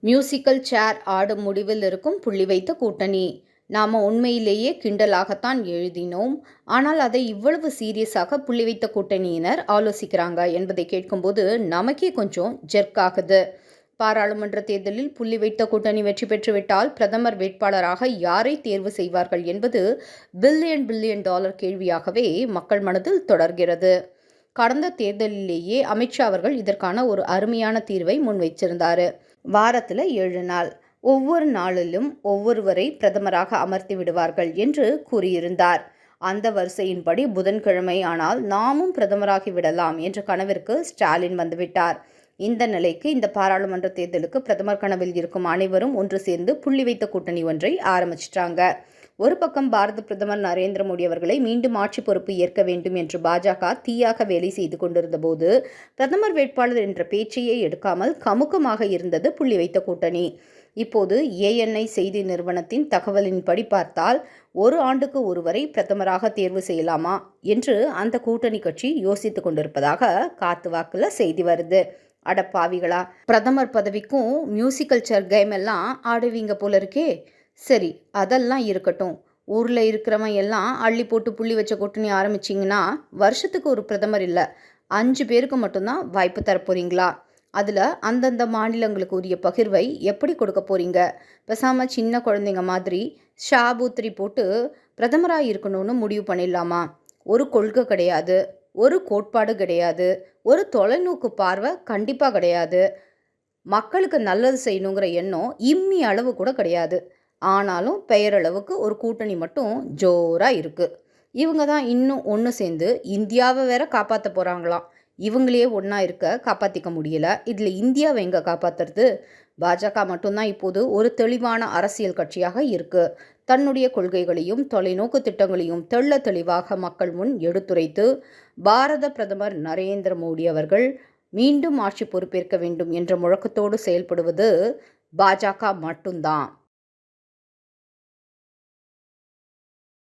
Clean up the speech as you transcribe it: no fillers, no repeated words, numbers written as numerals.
Musical chair ஆடும் முடிவில் இருக்கும் புள்ளி வைத்த கூட்டணி. நாம உண்மையிலேயே கிண்டலாகத்தான் எழுதினோம். ஆனால் அதை இவ்வளவு சீரியஸாக புள்ளி வைத்த கூட்டணியினர் ஆலோசிக்கிறாங்க என்பதை கேட்கும்போது நமக்கே கொஞ்சம் ஜெர்க் ஆகுது. பாராளுமன்ற தேர்தலில் புள்ளி வைத்த கூட்டணி வெற்றி பெற்றுவிட்டால் பிரதமர் வேட்பாளராக யாரை தேர்வு செய்வார்கள் என்பது பில்லியன் டாலர் கேள்வியாகவே மக்கள் மனதில் தொடர்கிறது. கடந்த தேர்தலிலேயே அமித்ஷா அவர்கள் இதற்கான ஒரு அருமையான தீர்வை முன்வைச்சிருந்தாரு. வாரத்தில் 7 நாள், ஒவ்வொரு நாளிலும் ஒவ்வொருவரை பிரதமராக அமர்த்தி விடுவார்கள் என்று கூறியிருந்தார். அந்த வரிசையின்படி புதன்கிழமை ஆனால் நாமும் பிரதமராகி விடலாம் என்ற கனவிற்கு ஸ்டாலின் வந்துவிட்டார். இந்த நிலைக்கு இந்த பாராளுமன்ற தேர்தலுக்கு பிரதமர் கனவில் இருக்கும் அனைவரும் ஒன்று சேர்ந்து புள்ளி வைத்த கூட்டணி ஒன்றை ஆரம்பிச்சிட்டாங்க. ஒரு பக்கம் பாரத பிரதமர் நரேந்திர மோடி அவர்களை மீண்டும் ஆட்சி பொறுப்பு ஏற்க வேண்டும் என்று பாஜக தீயாக வேலை செய்து கொண்டிருந்த போது பிரதமர் வேட்பாளர் என்ற பேச்சையே எடுக்காமல் கமுக்கமாக இருந்தது புள்ளி வைத்த கூட்டணி. இப்போது ANI செய்தி நிறுவனத்தின் தகவலின்படி பார்த்தால் 1 ஆண்டுக்கு ஒருவரை பிரதமராக தேர்வு செய்யலாமா என்று அந்த கூட்டணி கட்சி யோசித்து கொண்டிருப்பதாக காத்து வாக்குல செய்தி வருது. அடப்பாவிகளா, பிரதமர் பதவிக்கும் மியூசிக்கல் சேர் கேம் எல்லாம் ஆடுவீங்க போல இருக்கே. சரி, அதெல்லாம் இருக்கட்டும். ஊரில் இருக்கிறவன் எல்லாம் அள்ளி போட்டு புள்ளி வச்ச கூட்டணி ஆரம்பிச்சிங்கன்னா வருஷத்துக்கு ஒரு பிரதமர் இல்லை, 5 பேருக்கு மட்டும்தான் வாய்ப்பு தரப்போறீங்களா? அதில் அந்தந்த மாநிலங்களுக்கு உரிய பகிர்வை எப்படி கொடுக்க போறீங்க? பேசாமல் சின்ன குழந்தைங்க மாதிரி ஷாபூத்திரி போட்டு பிரதமராக இருக்கணும்னு முடிவு பண்ணிடலாமா? ஒரு கொள்கை கிடையாது, ஒரு கோட்பாடு கிடையாது, ஒரு தொலைநோக்கு பார்வை கண்டிப்பாக கிடையாது. மக்களுக்கு நல்லது செய்யணுங்கிற எண்ணம் இம்மி அளவு கூட கிடையாது. ஆனாலும் பெயரளவுக்கு ஒரு கூட்டணி மட்டும் ஜோராக இருக்குது. இவங்க தான் இன்னும் ஒன்று சேர்ந்து இந்தியாவை வேற காப்பாற்ற போகிறாங்களாம். இவங்களையே ஒன்றா இருக்க காப்பாற்றிக்க முடியல, இதில் இந்தியாவை எங்கே காப்பாற்றுறது? பாஜக மட்டும்தான் இப்போது ஒரு தெளிவான அரசியல் கட்சியாக இருக்குது. தன்னுடைய கொள்கைகளையும் தொலைநோக்கு திட்டங்களையும் தெள்ள தெளிவாக மக்கள் முன் எடுத்துரைத்து பாரத பிரதமர் நரேந்திர மோடி அவர்கள் மீண்டும் ஆட்சி பொறுப்பேற்க வேண்டும் என்ற முழக்கத்தோடு செயல்படுவது பாஜக மட்டும்தான்.